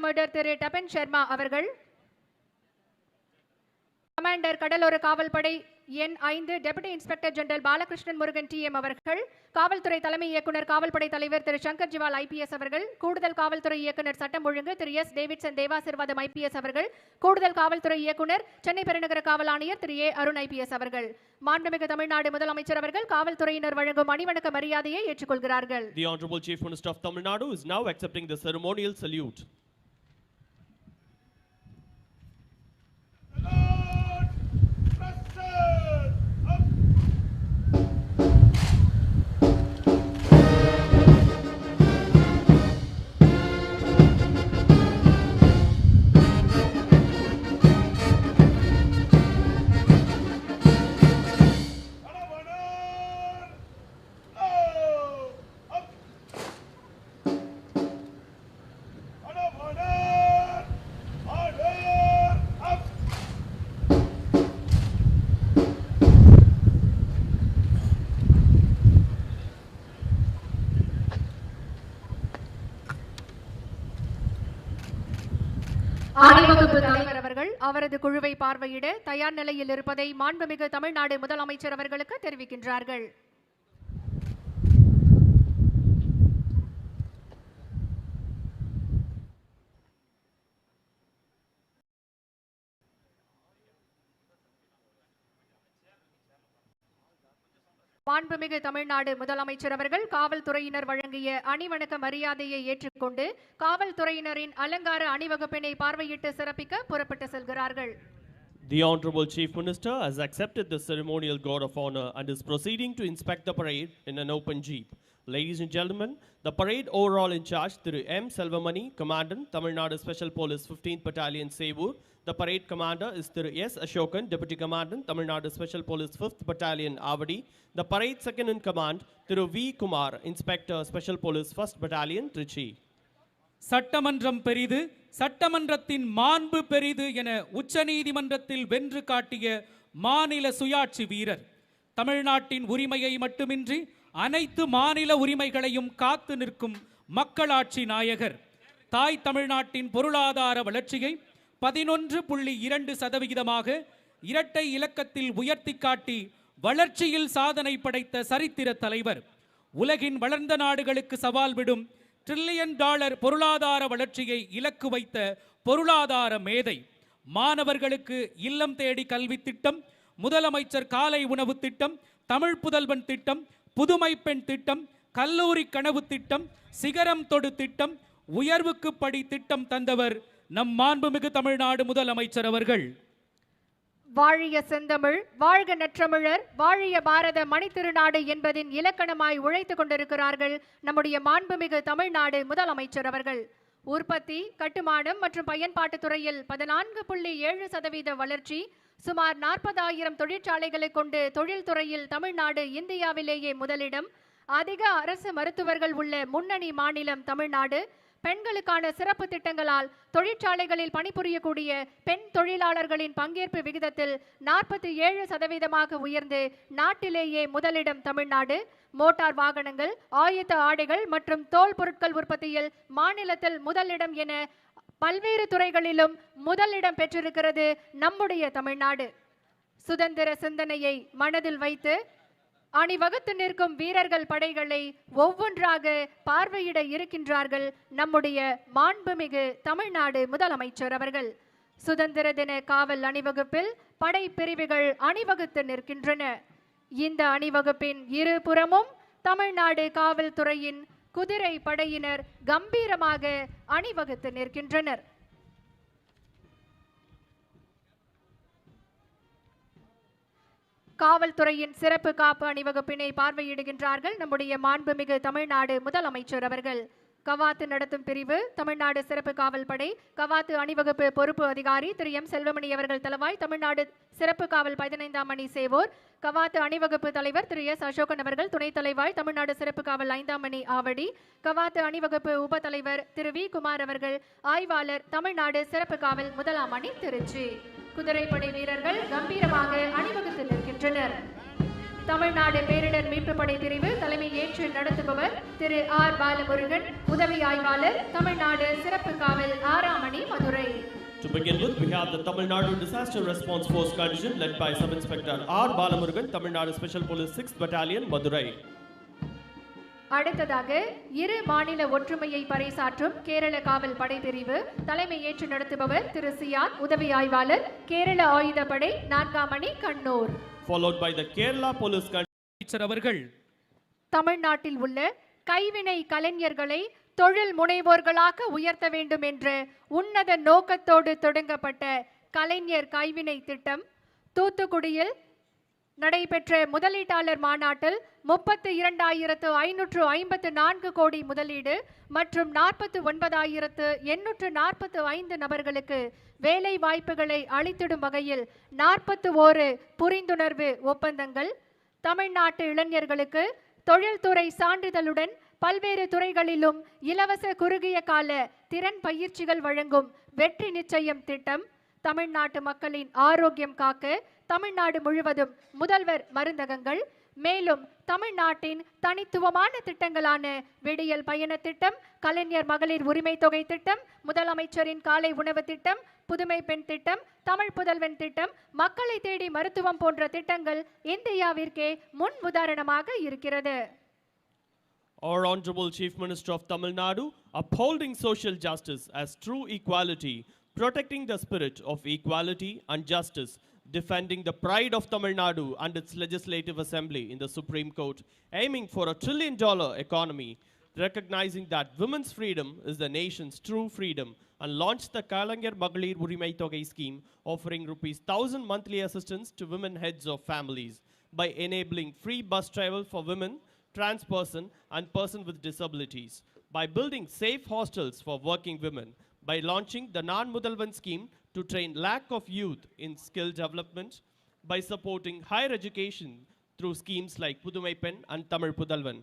Commander திரு டபன் சர்மா அவர்கள், commander கடலோர காவல்படை எண் 5 deputy inspector general Balakrishnan Murugan டிஎம் அவர்கள், காவல்துறை தலைமை இயக்குனர் காவல்படை தலைவர் திரு சங்கர் ஜிவால் ஐபிஎஸ் அவர்கள், கூடுதல் காவல்துறை இயக்குனர் சட்டம் ஒழுங்கு திரு எஸ் டேவிட்சன் தேவாசிர்வாதம் ஐபிஎஸ் அவர்கள், கூடுதல் காவல்துறை இயக்குனர் சென்னை பெருநகர காவல் ஆணையர் திரு ஏ அருண் ஐபிஎஸ் அவர்கள். மாண்புமிகு தமிழ்நாடு முதலமைச்சர் அவர்கள் காவல்துறையினர் வழங்கும் அணிவணக்க மரியாதையை ஏற்றுக்கொள்கிறார்கள். The Honorable Chief Minister of Tamil Nadu is now accepting the ceremonial salute. அணிவகுப்பு தலைவர் அவர்கள் அவரது குழுவை பார்வையிட தயார் நிலையில் இருப்பதை மாண்புமிகு தமிழ்நாடு முதலமைச்சர் அவர்களுக்கு தெரிவிக்கின்றார்கள். மாண்புமிகு தமிழ்நாடு முதலமைச்சர் அவர்கள் காவல்துறையினர் வழங்கிய அணிவணக்க மரியாதையை ஏற்றுக்கொண்டு காவல்துறையினரின் அலங்கார அணிவகுப்பினை பார்வையிட்டு சிறப்பிக்க புறப்பட்டு செல்கிறார்கள். The Honorable Chief Minister has accepted the ceremonial guard of honor and is proceeding to inspect the parade in an open jeep. Ladies and gentlemen, the parade overall in charge Thiru M. Selvamani, Commandant, Tamil Nadu Special Police 15th Battalion, Sevur. The parade commander is Thiru S. Ashokan, Deputy Commandant, Tamil Nadu Special Police 5th Battalion, Avadi. The parade second in command Thiru V. Kumar, Inspector Special Police 1st Battalion, Trichy. சட்டமன்றம் பெரிது, சட்டமன்றத்தின் மாண்பு பெரிது என உச்சநீதிமன்றத்தில் வென்று காட்டிய மாநில சுயாட்சி வீரர், தமிழ்நாட்டின் உரிமையை மட்டுமின்றி அனைத்து மாநில உரிமைகளையும் காத்து நிற்கும் மக்களாட்சி நாயகர், தாய் தமிழ்நாட்டின் பொருளாதார வளர்ச்சியை 11.2% இரட்டை இலக்கத்தில் உயர்த்தி காட்டி வளர்ச்சியில் சாதனை படைத்த சரித்திர தலைவர், உலகின் வளர்ந்த நாடுகளுக்கு சவால் விடும் $1 டிரில்லியன் பொருளாதார வளர்ச்சியை இலக்கு வைத்த பொருளாதார மேதை, மாணவர்களுக்கு இல்லம் தேடி கல்வி திட்டம், முதலமைச்சர் காலை உணவு திட்டம், தமிழ் புதல்வன் திட்டம், புதுமை பெண் திட்டம், கல்லூரி கனவு திட்டம், சிகரம் தொடு திட்டம், உயர்வுக்கு படி திட்டம் தந்தவர் நம் மாண்புமிகு தமிழ்நாடு முதலமைச்சர் அவர்கள். வாழிய செந்தமிழ், வாழ்க நற்றமிழர், வாழிய பாரத மணித்திருநாடு என்பதின் இலக்கணமாய் உழைத்துக் கொண்டிருக்கிறார்கள் நம்முடைய மாண்புமிகு தமிழ்நாடு முதலமைச்சர் அவர்கள். உற்பத்தி, கட்டுமானம் மற்றும் பயன்பாட்டு துறையில் 14.7% வளர்ச்சி, சுமார் 40,000 தொழிற்சாலைகளை கொண்டு தொழில்துறையில் தமிழ்நாடு இந்தியாவிலேயே முதலிடம், அதிக அரசு மருத்துவர்கள் உள்ள முன்னணி மாநிலம் தமிழ்நாடு, பெண்களுக்கான சிறப்பு திட்டங்களால் தொழிற்சாலைகளில் பணிபுரியக்கூடிய பெண் தொழிலாளர்களின் பங்கேற்பு விகிதத்தில் 47% உயர்ந்து நாட்டிலேயே முதலிடம் தமிழ்நாடு, மோட்டார் வாகனங்கள், ஆயுத ஆடைகள் மற்றும் தோல் பொருட்கள் உற்பத்தியில் மாநிலத்தில் முதலிடம் என பல்வேறு துறைகளிலும் முதலிடம் பெற்றிருக்கிறது நம்முடைய தமிழ்நாடு. சுதந்திர சிந்தனையை மனதில் வைத்து அணிவகுத்து நிற்கும் வீரர்கள் படைகளை ஒவ்வொன்றாக பார்வையிட இருக்கின்றார்கள் நம்முடைய மாண்புமிகு தமிழ்நாடு முதலமைச்சர் அவர்கள். சுதந்திர தின காவல் அணிவகுப்பில் படை பிரிவுகள் அணிவகுத்து நிற்கின்றன. இந்த அணிவகுப்பின் இரு புறமும் தமிழ்நாடு காவல்துறையின் குதிரை படையினர் கம்பீரமாக அணிவகுத்து நிற்கின்றனர். காவல்துறையின் சிறப்பு காப்பு அணிவகுப்பினை பார்வையிடுகின்றார்கள் நம்முடைய மாண்புமிகு தமிழ்நாடு முதலமைச்சர் அவர்கள். கவாத்து நடத்தும் பிரிவு தமிழ்நாடு சிறப்பு காவல் படை கவாத்து அணிவகுப்பு பொறுப்பு அதிகாரி திரு எம் செல்வமணி அவர்கள் தலைவாய் தமிழ்நாடு சிறப்பு காவல் 15ஆம் அணி சேவோர். கவாத்து அணிவகுப்பு தலைவர் திரு எஸ் அசோகன் அவர்கள் துணைத் தலைவாய் தமிழ்நாடு சிறப்பு காவல் 5ஆம் அணி ஆவடி. கவாத்து அணிவகுப்பு உப தலைவர் திரு வி குமார் அவர்கள் ஆய்வாளர் தமிழ்நாடு சிறப்பு காவல் 1ஆம் அணி திருச்சி. குதிரைப்படை வீரர்கள் கம்பீரமாக அணிவகுத்து நிற்கின்றனர். தமிழ்நாடு பேரிடர் மீட்பு படை பிரிவு தலைமை ஏற்று நடத்துபவர் திரு ஆர் பாலமுருகன், உதவி ஆய்வாளர் தமிழ்நாடு சிறப்பு காவல் 6ஆம் To begin with, we have the Tamil Nadu Disaster Response Force contingent led by Sub-Inspector R. Balamurugan, Tamil Nadu Special Police 6th Battalion, Madurai. அடுத்ததாக இரு மாநில ஒற்றுமையை பறைசாற்றும் கேரள காவல் படைப்பிரிவு தலைமை ஏற்று நடத்துபவர் திரு சியான், உதவி ஆய்வாளர், கேரள ஆயுதப்படை, 4ஆம் அணி, Kannur. Followed by the Kerala Police contingent அவர்கள் தமிழ்நாட்டில் உள்ள கைவினை கலைஞர்களை தொழில் முனைவோர்களாக உயர்த்த வேண்டும் என்ற உன்னத நோக்கத்தோடு தொடங்கப்பட்ட கலைஞர் கைவினை திட்டம் தூத்துக்குடியில் நடைபெற்ற முதலீட்டாளர் மாநாட்டில் 32,554 கோடி முதலீடு மற்றும் 49,845 நபர்களுக்கு வேலை வாய்ப்புகளை அளித்திடும் வகையில் 41 புரிந்துணர்வு ஒப்பந்தங்கள், தமிழ்நாட்டு இளைஞர்களுக்கு தொழில்துறை சான்றிதழுடன் பல்வேறு துறைகளிலும் இலவச குறுகிய கால திறன் பயிற்சிகள் வழங்கும் வெற்றி நிச்சயம் திட்டம், தமிழ்நாட்டு மக்களின் ஆரோக்கியம் காக்க தமிழ்நாடு முழுவதும் முதல்வர் மருந்தகங்கள், மேலும் தமிழ்நாட்டின் தனித்துவமான திட்டங்களான விடியல் பயண திட்டம், கலைஞர் மகளிர் உரிமை தொகை திட்டம், முதலமைச்சரின் காலை உணவு திட்டம், புதுமை பெண் திட்டம், தமிழ் புதல்வன் திட்டம், மக்களை தேடி மருத்துவம் போன்ற திட்டங்கள் இந்தியாவிற்கே முன் உதாரணமாக இருக்கிறது. Our Honorable Chief Minister of Tamil Nadu, upholding social justice as true equality, protecting the spirit of equality and justice, defending the pride of Tamil Nadu and its legislative assembly in the Supreme Court, aiming for $1 trillion economy, recognizing that women's freedom is the nation's true freedom, and launched the Kalaignar Magalir Urimai Thogai scheme, offering ₹1,000 monthly assistance to women heads of families by enabling free bus travel for women, trans person and person with disabilities, by building safe hostels for working women, by launching the Non-Mudalvan scheme to train lakh of youth in skill development, by supporting higher education through schemes like Pudumai Pen and Tamil Pudalvan.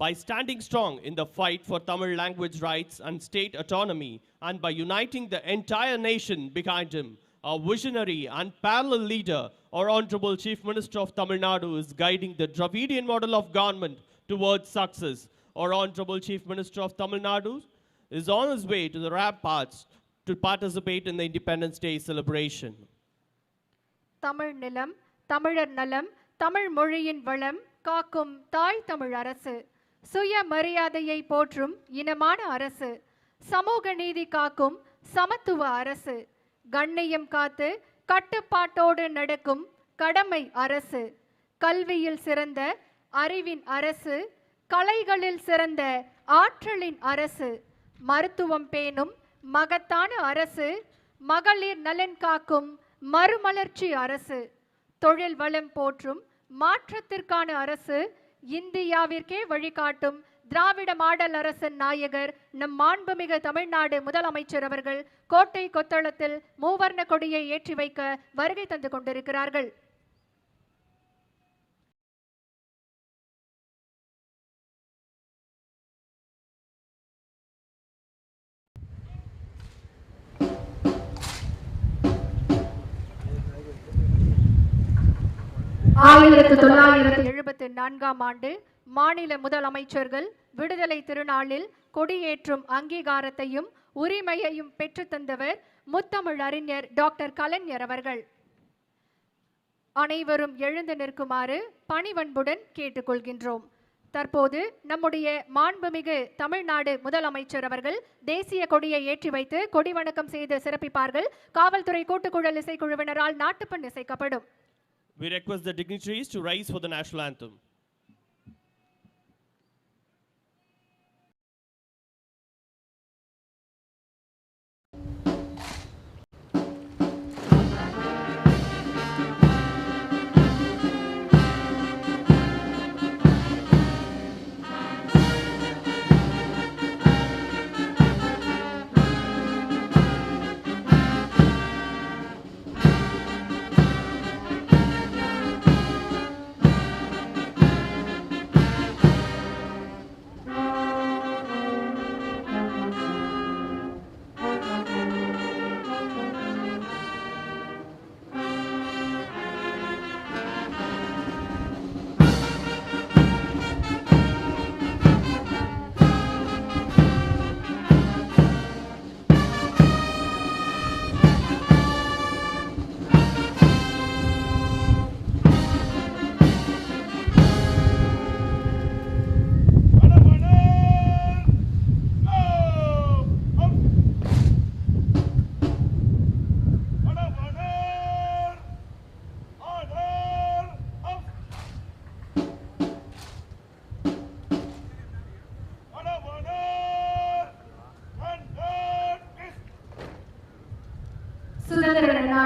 By standing strong in the fight for Tamil language rights and state autonomy, and by uniting the entire nation behind him, our visionary and parallel leader, our Honorable Chief Minister of Tamil Nadu, is guiding the Dravidian model of government towards success. Our Honorable Chief Minister of Tamil Nadu is on his way to the ramparts to participate in the Independence Day celebration. Tamil நிலம், தமிழர் நலம், தமிழ் மொழியின் வளம் காக்கும் தாய் தமிழ் அரசு, சுய மரியாதையை போற்றும் இனமான அரசு, சமூக நீதி காக்கும் சமத்துவ அரசு, கண்ணியம் காத்து கட்டுப்பாட்டோடு நடக்கும் கடமை அரசு, கல்வியில் சிறந்த அறிவின் அரசு, கலைகளில் சிறந்த ஆற்றலின் அரசு, மருத்துவம் பேணும் மகத்தான அரசு, மகளிர் நலன் காக்கும் மறுமலர்ச்சி அரசு, தொழில் வளம் போற்றும் மாற்றத்திற்கான அரசு, இந்தியாவிற்கே வழிகாட்டும் திராவிட மாடல் அரசின் நாயகர் நம் மாண்புமிகு தமிழ்நாடு முதலமைச்சர் அவர்கள் கோட்டை கொத்தளத்தில் மூவர்ண கொடியை ஏற்றி வைக்க வருகை தந்து கொண்டிருக்கிறார்கள். ஆயிரத்து 1974ஆம் ஆண்டு மாநில முதலமைச்சர்கள் விடுதலை திருநாளில் கொடியேற்றும் அங்கீகாரத்தையும் உரிமையையும் பெற்றுத்தந்தவர் முத்தமிழ் அறிஞர் டாக்டர் கலைஞர் அவர்கள். அனைவரும் எழுந்து நிற்குமாறு பணிவன்புடன் கேட்டுக்கொள்கின்றோம். தற்போது நம்முடைய மாண்புமிகு தமிழ்நாடு முதலமைச்சர் அவர்கள் தேசிய கொடியை ஏற்றி வைத்து கொடி வணக்கம் செய்து சிறப்பிப்பார்கள். காவல்துறை கூட்டுக்குழல் இசைக்குழுவினரால் நாட்டுப்பண் இசைக்கப்படும். We request the dignitaries to rise for the national anthem.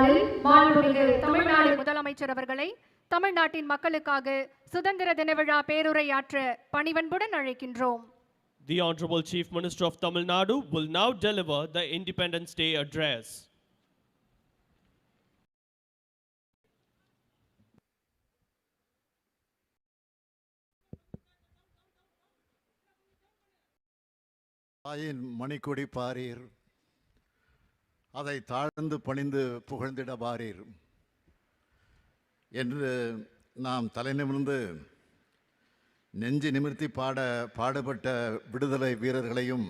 இந்நாளில் மாண்புமிகு தமிழ்நாடு முதலமைச்சர் அவர்களை தமிழ்நாட்டின் மக்களுக்காக சுதந்திர தின விழா பேருரையாற்ற பணிவன்புடன் அழைக்கின்றோம். The Honorable Chief Minister of Tamil Nadu will now deliver the Independence Day address. தாயின் மணிக்கொடி பாரீர், அதை தாழ்ந்து பணிந்து புகழ்ந்திட பாரீர் என்று நாம் தலை நிமிர்ந்து நெஞ்சு நிமிர்த்தி பாடுபட்ட விடுதலை வீரர்களையும்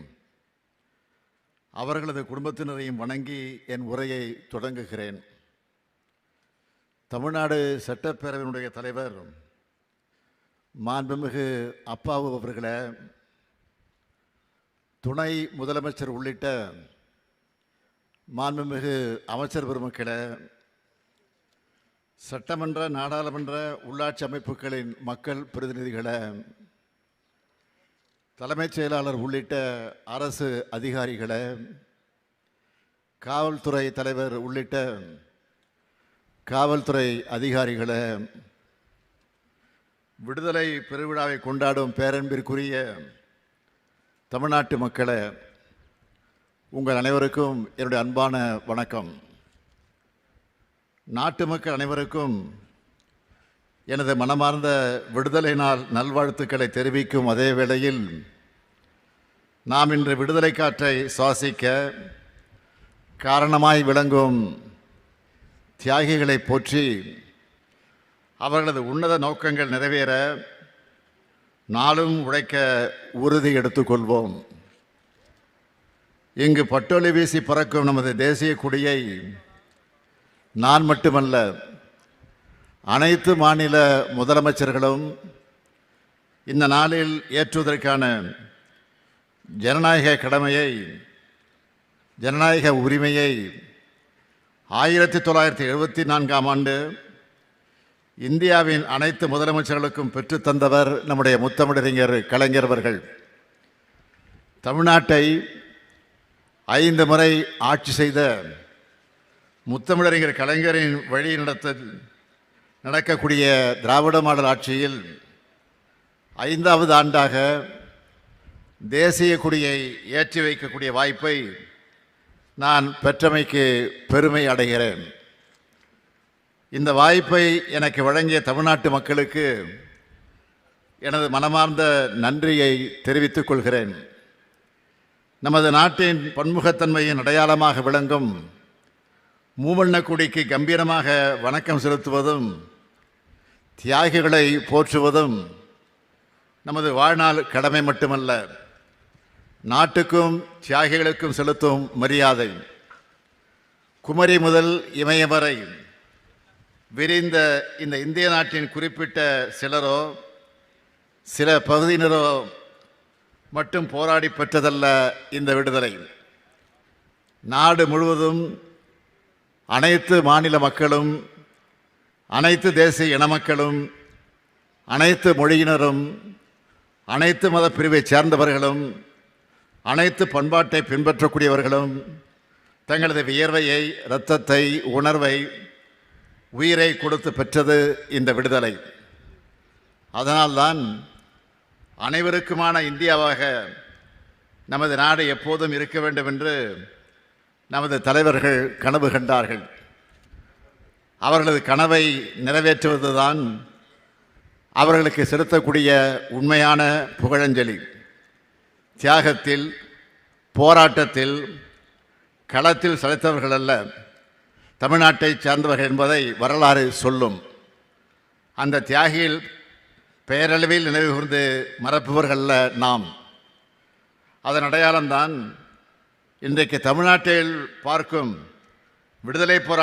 அவர்களது குடும்பத்தினரையும் வணங்கி என் உரையை தொடங்குகிறேன். தமிழ்நாடு சட்டப்பேரவையினுடைய தலைவர் மாண்புமிகு அப்பாவு அவர்களே, துணை முதலமைச்சர் உள்ளிட்ட மாண்புமிகு அமைச்சர் பெருமக்களே, சட்டமன்ற நாடாளுமன்ற உள்ளாட்சி அமைப்புகளின் மக்கள் பிரதிநிதிகளே, தலைமைச் செயலாளர் உள்ளிட்ட அரசு அதிகாரிகளே, காவல்துறை தலைவர் உள்ளிட்ட காவல்துறை அதிகாரிகளே, விடுதலை பெருவிழாவை கொண்டாடும் பேரன்பிற்குரிய தமிழ்நாட்டு மக்களே, உங்கள் அனைவருக்கும் என்னுடைய அன்பான வணக்கம். நாட்டு மக்கள் அனைவருக்கும் எனது மனமார்ந்த விடுதலை நாள் நல்வாழ்த்துக்களை தெரிவிக்கும் அதே வேளையில், நாம் இன்று விடுதலை காற்றை சுவாசிக்க காரணமாய் விளங்கும் தியாகிகளை போற்றி அவர்களது உன்னத நோக்கங்கள் நிறைவேற நாளும் உழைக்க உறுதி எடுத்துக்கொள்வோம். இங்கு பட்டொலி வீசி பறக்கும் நமது தேசிய கொடியை நான் மட்டுமல்ல, அனைத்து மாநில முதலமைச்சர்களும் இந்த நாளில் ஏற்றுவதற்கான ஜனநாயக கடமையை, ஜனநாயக உரிமையை 1974ஆம் ஆண்டு இந்தியாவின் அனைத்து முதலமைச்சர்களுக்கும் பெற்றுத்தந்தவர் நம்முடைய முத்தமிழறிஞர் கலைஞர் அவர்கள். தமிழ்நாட்டை 5 முறை ஆட்சி செய்த முத்தமிழறிஞர் கலைஞரின் வழி நடக்கக்கூடிய திராவிட மாடல் ஆட்சியில் 5வது ஆண்டாக தேசிய கொடியை ஏற்றி வைக்கக்கூடிய வாய்ப்பை நான் பெற்றமைக்கு பெருமை அடைகிறேன். இந்த வாய்ப்பை எனக்கு வழங்கிய தமிழ்நாட்டு மக்களுக்கு எனது மனமார்ந்த நன்றியை தெரிவித்துக் கொள்கிறேன். நமது நாட்டின் பன்முகத்தன்மையின் அடையாளமாக விளங்கும் மூவண்ணக் கொடிக்கு கம்பீரமாக வணக்கம் செலுத்துவதும் தியாகிகளை போற்றுவதும் நமது வாழ்நாள் கடமை மட்டுமல்ல, நாட்டுக்கும் தியாகிகளுக்கும் செலுத்தும் மரியாதை. குமரி முதல் இமயம் வரை விரிந்த இந்த இந்திய நாட்டின் குறிப்பிட்ட சிலரோ சில பகுதியினரோ மட்டும் போராடி பெற்றதல்ல இந்த விடுதலை. நாடு முழுவதும் அனைத்து மாநில மக்களும், அனைத்து தேசிய இன மக்களும், அனைத்து மொழியினரும், அனைத்து மத பிரிவை சேர்ந்தவர்களும், அனைத்து பண்பாட்டை பின்பற்றக்கூடியவர்களும் தங்களது வியர்வையை, இரத்தத்தை, உணர்வை, உயிரை கொடுத்து பெற்றது இந்த விடுதலை. அதனால்தான் அனைவருக்குமான இந்தியாவாக நமது நாடு எப்போதும் இருக்க வேண்டும் என்று நமது தலைவர்கள் கனவு கண்டார்கள். அவர்களது கனவை நிறைவேற்றுவதுதான் அவர்களுக்கு செலுத்தக்கூடிய உண்மையான புகழஞ்சலி. தியாகத்தில், போராட்டத்தில், களத்தில் சளைத்தவர்கள் அல்ல தமிழ்நாட்டை சார்ந்தவர்கள் என்பதை வரலாறு சொல்லும். அந்த தியாகிகள் பெயரளவில் நினைவு கூர்ந்து மறப்பவர்கள்ல நாம். அதன் அடையாளம்தான் இன்றைக்கு தமிழ்நாட்டில் பார்க்கும் விடுதலை போராட்ட